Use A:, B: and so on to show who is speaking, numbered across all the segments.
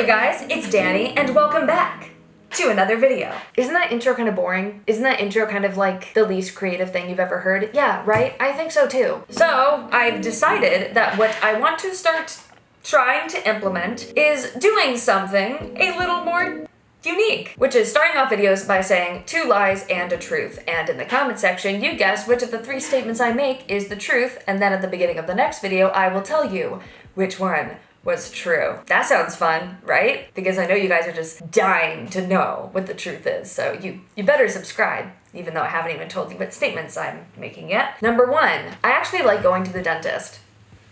A: you guys, it's Dani, and welcome back to another video. Isn't that intro kind of boring? Isn't that intro kind of like the least creative thing you've ever heard? Yeah, right? I think so too. So I've decided that what I want to start trying to implement is doing something a little more unique, which is starting off videos by saying 2 lies and a truth. And in the comment section, you guess which of the 3 statements I make is the truth, and then at the beginning of the next video, I will tell you which one was true. That sounds fun, right? Because I know you guys are just dying to know what the truth is, so you better subscribe, even though I haven't even told you what statements I'm making yet. Number 1, I actually like going to the dentist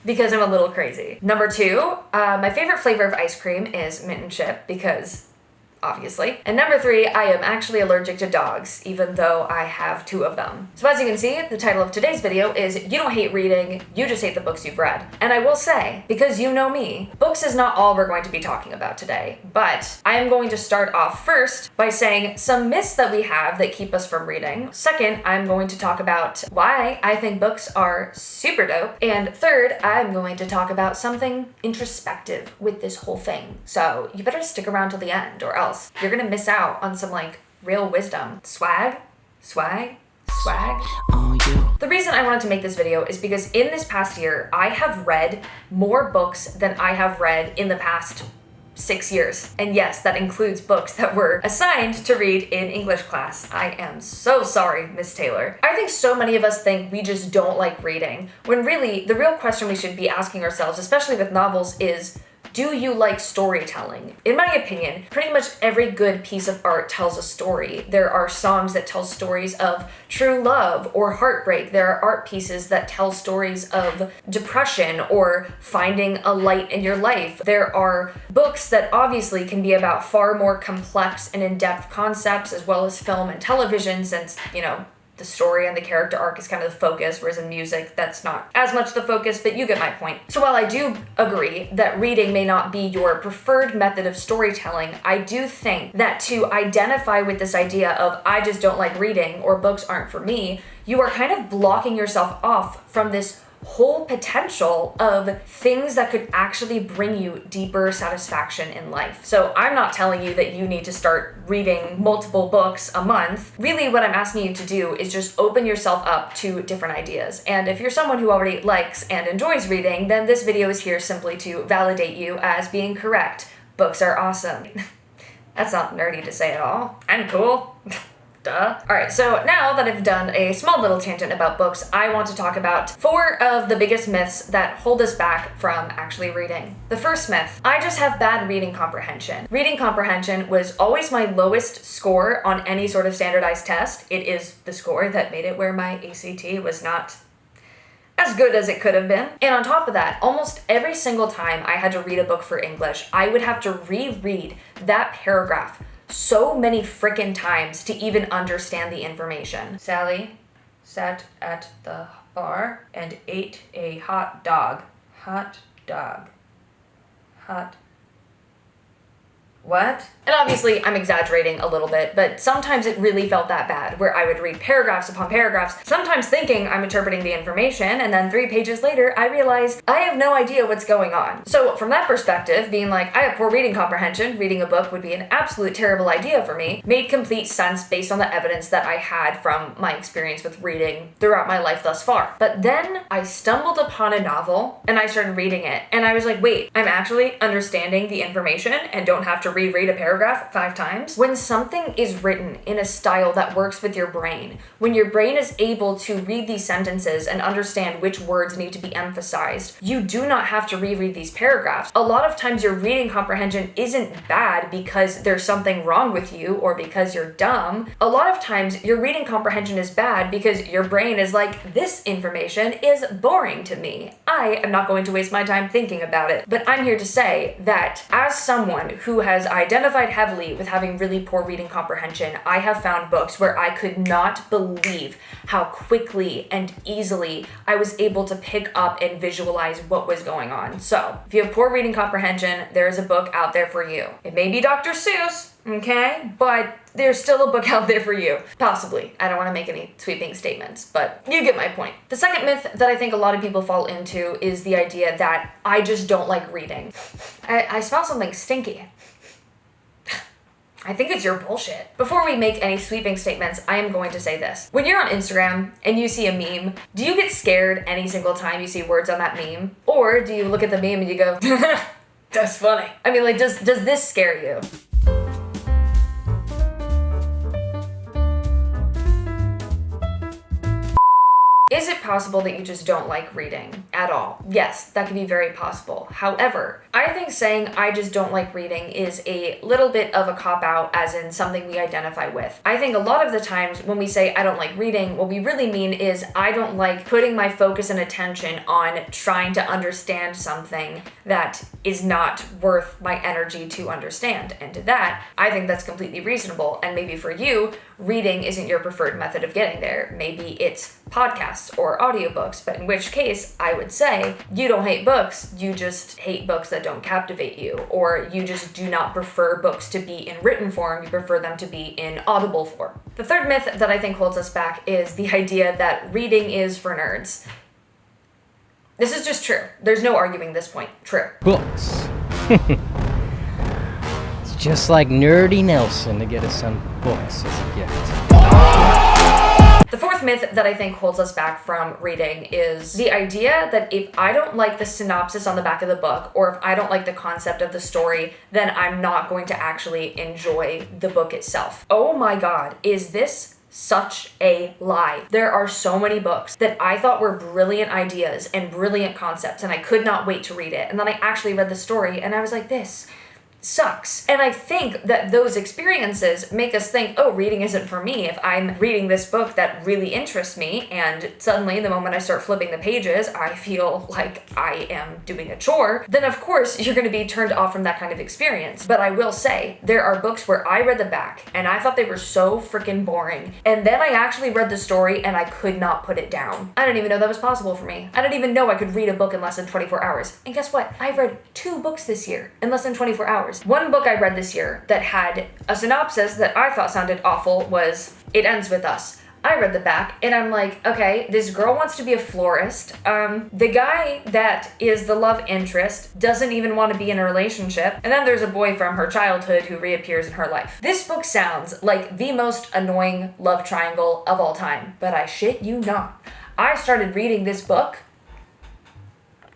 A: because I'm a little crazy. Number 2, my favorite flavor of ice cream is mint and chip because obviously. And number 3, I am actually allergic to dogs, even though I have 2 of them. So as you can see, the title of today's video is You Don't Hate Reading, You Just Hate the Books You've Read. And I will say, because you know me, books is not all we're going to be talking about today, but I am going to start off first by saying some myths that we have that keep us from reading. Second, I'm going to talk about why I think books are super dope. And third, I'm going to talk about something introspective with this whole thing. So you better stick around till the end, or else you're gonna miss out on some like real wisdom. Swag. The reason I wanted to make this video is because in this past year, I have read more books than I have read in the past 6 years. And yes, that includes books that were assigned to read in English class. I am so sorry, Miss Taylor. I think so many of us think we just don't like reading, when really the real question we should be asking ourselves, especially with novels, is do you like storytelling? In my opinion, pretty much every good piece of art tells a story. There are songs that tell stories of true love or heartbreak. There are art pieces that tell stories of depression or finding a light in your life. There are books that obviously can be about far more complex and in-depth concepts, as well as film and television, since, you know, the story and the character arc is kind of the focus, whereas in music, that's not as much the focus, but you get my point. So while I do agree that reading may not be your preferred method of storytelling, I do think that to identify with this idea of I just don't like reading or books aren't for me, you are kind of blocking yourself off from this whole potential of things that could actually bring you deeper satisfaction in life. So I'm not telling you that you need to start reading multiple books a month. Really, what I'm asking you to do is just open yourself up to different ideas. And if you're someone who already likes and enjoys reading, then this video is here simply to validate you as being correct. Books are awesome. That's not nerdy to say at all. I'm cool. Duh. Alright, so now that I've done a small little tangent about books, I want to talk about 4 of the biggest myths that hold us back from actually reading. The first myth, I just have bad reading comprehension. Reading comprehension was always my lowest score on any sort of standardized test. It is the score that made it where my ACT was not as good as it could have been. And on top of that, almost every single time I had to read a book for English, I would have to reread that paragraph so many frickin' times to even understand the information. Sally sat at the bar and ate a hot dog. Hot dog. Hot. What? And obviously I'm exaggerating a little bit, but sometimes it really felt that bad, where I would read paragraphs upon paragraphs, sometimes thinking I'm interpreting the information, and then 3 pages later I realize I have no idea what's going on. So from that perspective, being like, I have poor reading comprehension, reading a book would be an absolute terrible idea for me, made complete sense based on the evidence that I had from my experience with reading throughout my life thus far. But then I stumbled upon a novel and I started reading it, and I was like, wait, I'm actually understanding the information and don't have to reread a paragraph 5 times. When something is written in a style that works with your brain, when your brain is able to read these sentences and understand which words need to be emphasized, you do not have to reread these paragraphs. A lot of times your reading comprehension isn't bad because there's something wrong with you or because you're dumb. A lot of times your reading comprehension is bad because your brain is like, this information is boring to me. I am not going to waste my time thinking about it. But I'm here to say that as someone who has identified heavily with having really poor reading comprehension, I have found books where I could not believe how quickly and easily I was able to pick up and visualize what was going on. So if you have poor reading comprehension, there is a book out there for you. It may be Dr. Seuss, okay? But there's still a book out there for you. Possibly. I don't want to make any sweeping statements, but you get my point. The second myth that I think a lot of people fall into is the idea that I just don't like reading. I smell something stinky. I think it's your bullshit. Before we make any sweeping statements, I am going to say this. When you're on Instagram and you see a meme, do you get scared any single time you see words on that meme? Or do you look at the meme and you go, that's funny? I mean, like, does this scare you? Is it possible that you just don't like reading at all? Yes, that could be very possible. However, I think saying I just don't like reading is a little bit of a cop-out, as in something we identify with. I think a lot of the times when we say I don't like reading, what we really mean is I don't like putting my focus and attention on trying to understand something that is not worth my energy to understand. And to that, I think that's completely reasonable. And maybe for you, reading isn't your preferred method of getting there. Maybe it's podcasts or audiobooks, but in which case I would say you don't hate books, you just hate books that don't captivate you, or you just do not prefer books to be in written form, you prefer them to be in audible form. The third myth that I think holds us back is the idea that reading is for nerds. This is just true. There's no arguing this point. True.
B: Books. It's just like Nerdy Nelson to get us some books as a gift.
A: The fourth myth that I think holds us back from reading is the idea that if I don't like the synopsis on the back of the book, or if I don't like the concept of the story, then I'm not going to actually enjoy the book itself. Oh my God, is this such a lie? There are so many books that I thought were brilliant ideas and brilliant concepts, and I could not wait to read it. And then I actually read the story and I was like, this sucks. And I think that those experiences make us think, oh, reading isn't for me. If I'm reading this book that really interests me and suddenly the moment I start flipping the pages, I feel like I am doing a chore, then of course you're going to be turned off from that kind of experience. But I will say, there are books where I read the back and I thought they were so freaking boring. And then I actually read the story and I could not put it down. I didn't even know that was possible for me. I didn't even know I could read a book in less than 24 hours. And guess what? I've read 2 books this year in less than 24 hours. One book I read this year that had a synopsis that I thought sounded awful was It Ends With Us. I read the back and I'm like, okay, this girl wants to be a florist. The guy that is the love interest doesn't even want to be in a relationship. And then there's a boy from her childhood who reappears in her life. This book sounds like the most annoying love triangle of all time, but I shit you not. I started reading this book.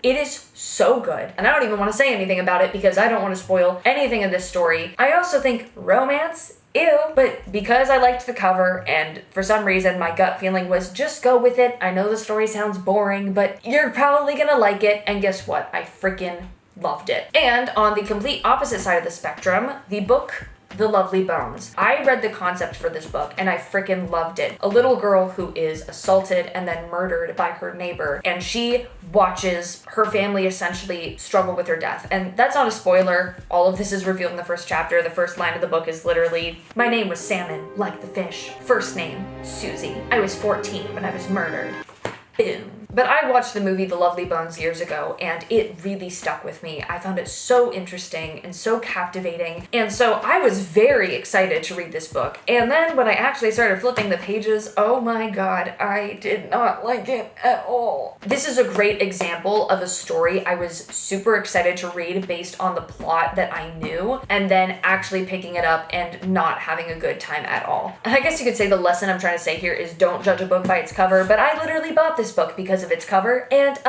A: It is so good. And I don't even want to say anything about it because I don't want to spoil anything in this story. I also think romance, ew. But because I liked the cover and for some reason my gut feeling was just go with it. I know the story sounds boring, but you're probably gonna like it. And guess what? I freaking loved it. And on the complete opposite side of the spectrum, the book The Lovely Bones. I read the concept for this book and I freaking loved it. A little girl who is assaulted and then murdered by her neighbor, and she watches her family essentially struggle with her death. And that's not a spoiler. All of this is revealed in the first chapter. The first line of the book is literally, my name was Salmon, like the fish. First name, Susie. I was 14 when I was murdered. Boom. But I watched the movie The Lovely Bones years ago and it really stuck with me. I found it so interesting and so captivating. And so I was very excited to read this book. And then when I actually started flipping the pages, oh my God, I did not like it at all. This is a great example of a story I was super excited to read based on the plot that I knew, and then actually picking it up and not having a good time at all. And I guess you could say the lesson I'm trying to say here is don't judge a book by its cover, but I literally bought this book because of its cover, and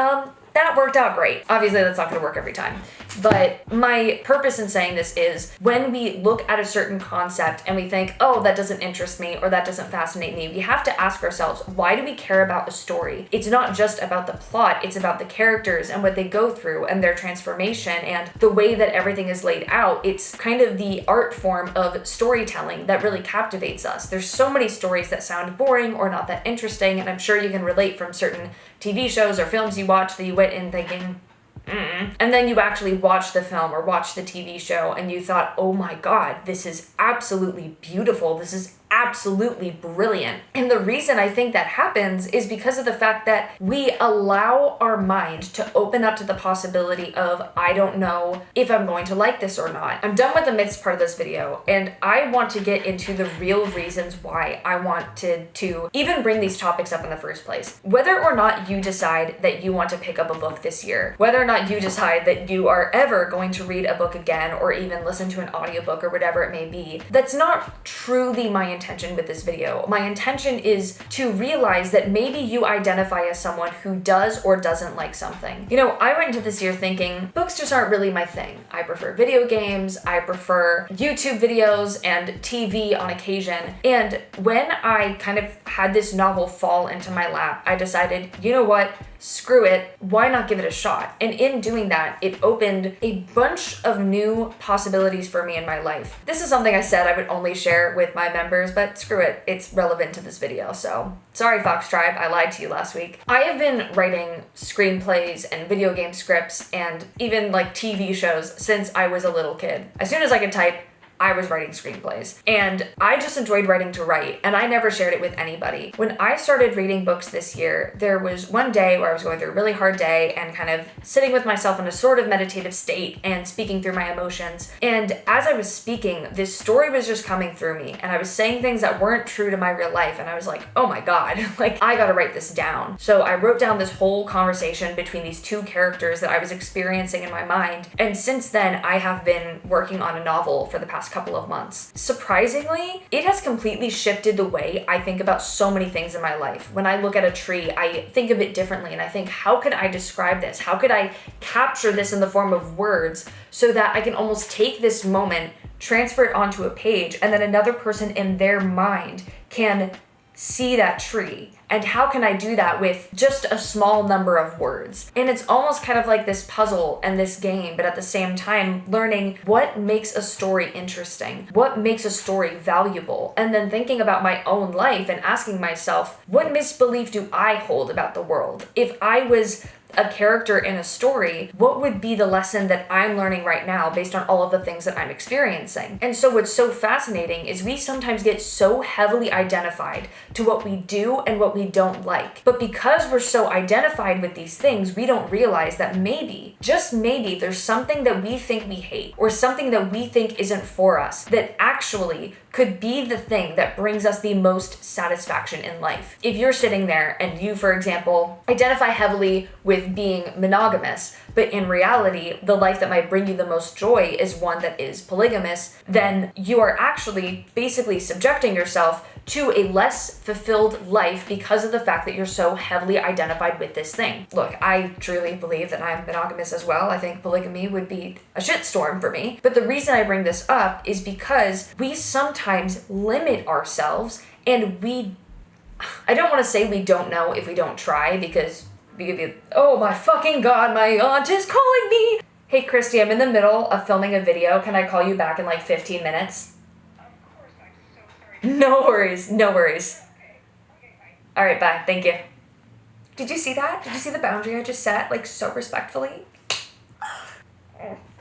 A: that worked out great. Obviously, that's not going to work every time. But my purpose in saying this is when we look at a certain concept and we think, oh, that doesn't interest me or that doesn't fascinate me, we have to ask ourselves, why do we care about a story? It's not just about the plot, it's about the characters and what they go through and their transformation and the way that everything is laid out. It's kind of the art form of storytelling that really captivates us. There's so many stories that sound boring or not that interesting, and I'm sure you can relate from certain TV shows or films you watch that you went in thinking, and then you actually watch the film or watch the TV show and you thought, oh my God, this is absolutely beautiful. This is absolutely brilliant. And the reason I think that happens is because of the fact that we allow our mind to open up to the possibility of, I don't know if I'm going to like this or not. I'm done with the myths part of this video, and I want to get into the real reasons why I wanted to even bring these topics up in the first place. Whether or not you decide that you want to pick up a book this year, whether or not you decide that you are ever going to read a book again or even listen to an audiobook or whatever it may be, that's not truly my intention with this video. My intention is to realize that maybe you identify as someone who does or doesn't like something. You know, I went into this year thinking books just aren't really my thing. I prefer video games, I prefer YouTube videos and TV on occasion. And when I kind of had this novel fall into my lap, I decided, you know what? Screw it, why not give it a shot? And in doing that, it opened a bunch of new possibilities for me in my life. This is something I said I would only share with my members, but screw it, it's relevant to this video, so sorry Foxx Tribe, I lied to you last week. I have been writing screenplays and video game scripts and even like TV shows since I was a little kid. As soon as I could type, I was writing screenplays, and I just enjoyed writing to write, and I never shared it with anybody. When I started reading books this year, there was one day where I was going through a really hard day and kind of sitting with myself in a sort of meditative state and speaking through my emotions. And as I was speaking, this story was just coming through me, and I was saying things that weren't true to my real life, and I was like, oh my god, like I gotta write this down. So I wrote down this whole conversation between these two characters that I was experiencing in my mind, and since then I have been working on a novel for the past couple of months. Surprisingly, it has completely shifted the way I think about so many things in my life. When I look at a tree, I think of it differently, and I think, how could I describe this? How could I capture this in the form of words so that I can almost take this moment, transfer it onto a page, and then another person in their mind can see that tree? And how can I do that with just a small number of words? And it's almost kind of like this puzzle and this game, but at the same time learning what makes a story interesting, what makes a story valuable, and then thinking about my own life and asking myself, what misbelief do I hold about the world? If I was a character in a story, what would be the lesson that I'm learning right now based on all of the things that I'm experiencing? And so what's so fascinating is we sometimes get so heavily identified to what we do and what we don't like. But because we're so identified with these things, we don't realize that maybe, just maybe, there's something that we think we hate or something that we think isn't for us that actually could be the thing that brings us the most satisfaction in life. If you're sitting there and you, for example, identify heavily with being monogamous, but in reality, the life that might bring you the most joy is one that is polygamous, then you are actually basically subjecting yourself to a less fulfilled life because of the fact that you're so heavily identified with this thing. Look, I truly believe that I'm monogamous as well. I think polygamy would be a shitstorm for me. But the reason I bring this up is because we sometimes limit ourselves, and I don't want to say we don't know if we don't try, because we could be, oh my fucking god, my aunt is calling me. Hey Christy, I'm in the middle of filming a video. Can I call you back in like 15 minutes? No worries, no worries. All right, bye, thank you. Did you see that? Did you see the boundary I just set, like, so respectfully?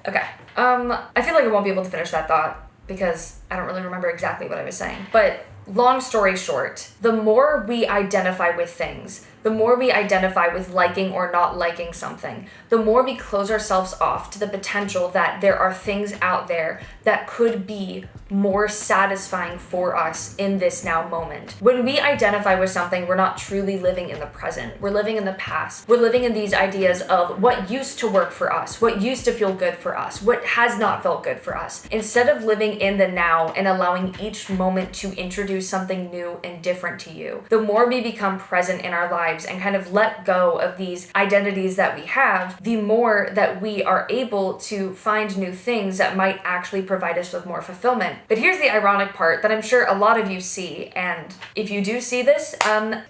A: Okay, I feel like I won't be able to finish that thought because I don't really remember exactly what I was saying. But long story short, the more we identify with things, the more we identify with liking or not liking something, the more we close ourselves off to the potential that there are things out there that could be more satisfying for us in this now moment. When we identify with something, we're not truly living in the present. We're living in the past. We're living in these ideas of what used to work for us, what used to feel good for us, what has not felt good for us. Instead of living in the now and allowing each moment to introduce something new and different to you, the more we become present in our lives and kind of let go of these identities that we have, the more that we are able to find new things that might actually provide us with more fulfillment. But here's the ironic part that I'm sure a lot of you see, and if you do see this,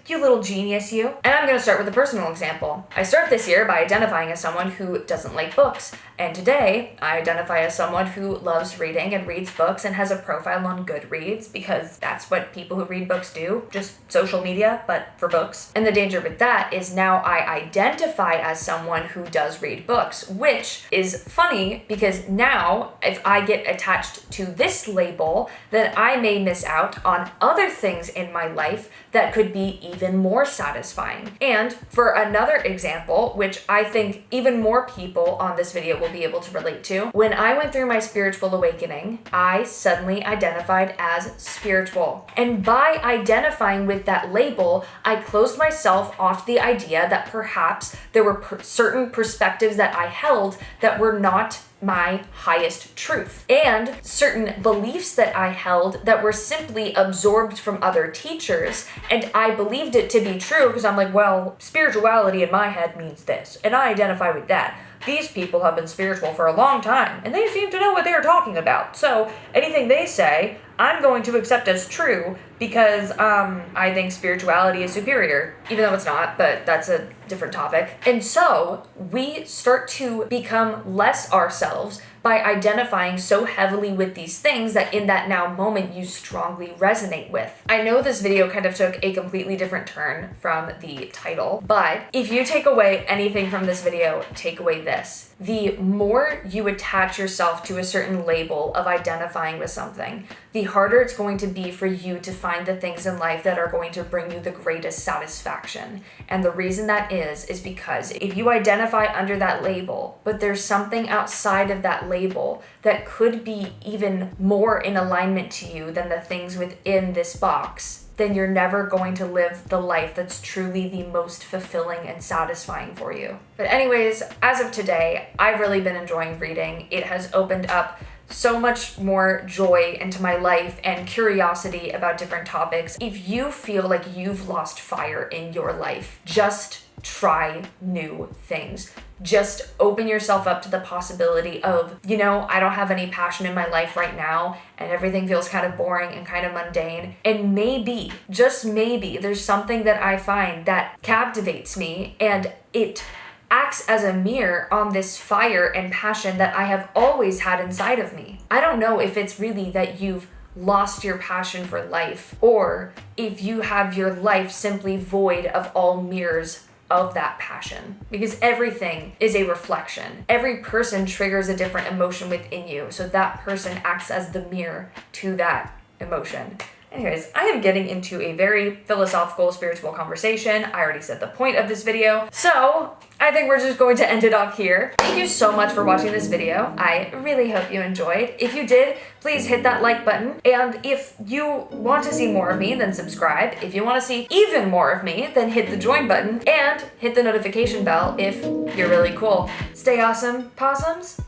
A: you little genius you. And I'm gonna start with a personal example. I start this year by identifying as someone who doesn't like books, and today I identify as someone who loves reading and reads books and has a profile on Goodreads because that's what people who read books do, just social media, but for books. And the danger danger with that is now I identify as someone who does read books, which is funny because now if I get attached to this label, then I may miss out on other things in my life that could be even more satisfying. And for another example, which I think even more people on this video will be able to relate to, when I went through my spiritual awakening, I suddenly identified as spiritual. And by identifying with that label, I closed myself off the idea that perhaps there were certain perspectives that I held that were not my highest truth, and certain beliefs that I held that were simply absorbed from other teachers, and I believed it to be true because I'm like, well, spirituality in my head means this, and I identify with that. These people have been spiritual for a long time, and they seem to know what they're talking about. So anything they say, I'm going to accept as true because I think spirituality is superior, even though it's not, but that's a different topic. And so we start to become less ourselves by identifying so heavily with these things that in that now moment you strongly resonate with. I know this video kind of took a completely different turn from the title, but if you take away anything from this video, take away this. The more you attach yourself to a certain label of identifying with something, the harder it's going to be for you to find the things in life that are going to bring you the greatest satisfaction. And the reason that is because if you identify under that label, but there's something outside of that label that could be even more in alignment to you than the things within this box, then you're never going to live the life that's truly the most fulfilling and satisfying for you. But anyways, as of today, I've really been enjoying reading. It has opened up so much more joy into my life and curiosity about different topics. If you feel like you've lost fire in your life, just try new things. Just open yourself up to the possibility of, I don't have any passion in my life right now and everything feels kind of boring and kind of mundane. And maybe, just maybe, there's something that I find that captivates me and it acts as a mirror on this fire and passion that I have always had inside of me. I don't know if it's really that you've lost your passion for life or if you have your life simply void of all mirrors of that passion, because everything is a reflection. Every person triggers a different emotion within you, so that person acts as the mirror to that emotion. Anyways, I am getting into a very philosophical, spiritual conversation. I already said the point of this video, so I think we're just going to end it off here. Thank you so much for watching this video. I really hope you enjoyed. If you did, please hit that like button. And if you want to see more of me, then subscribe. If you want to see even more of me, then hit the join button and hit the notification bell if you're really cool. Stay awesome, possums?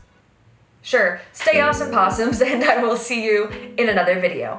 A: Sure, stay awesome, possums, and I will see you in another video.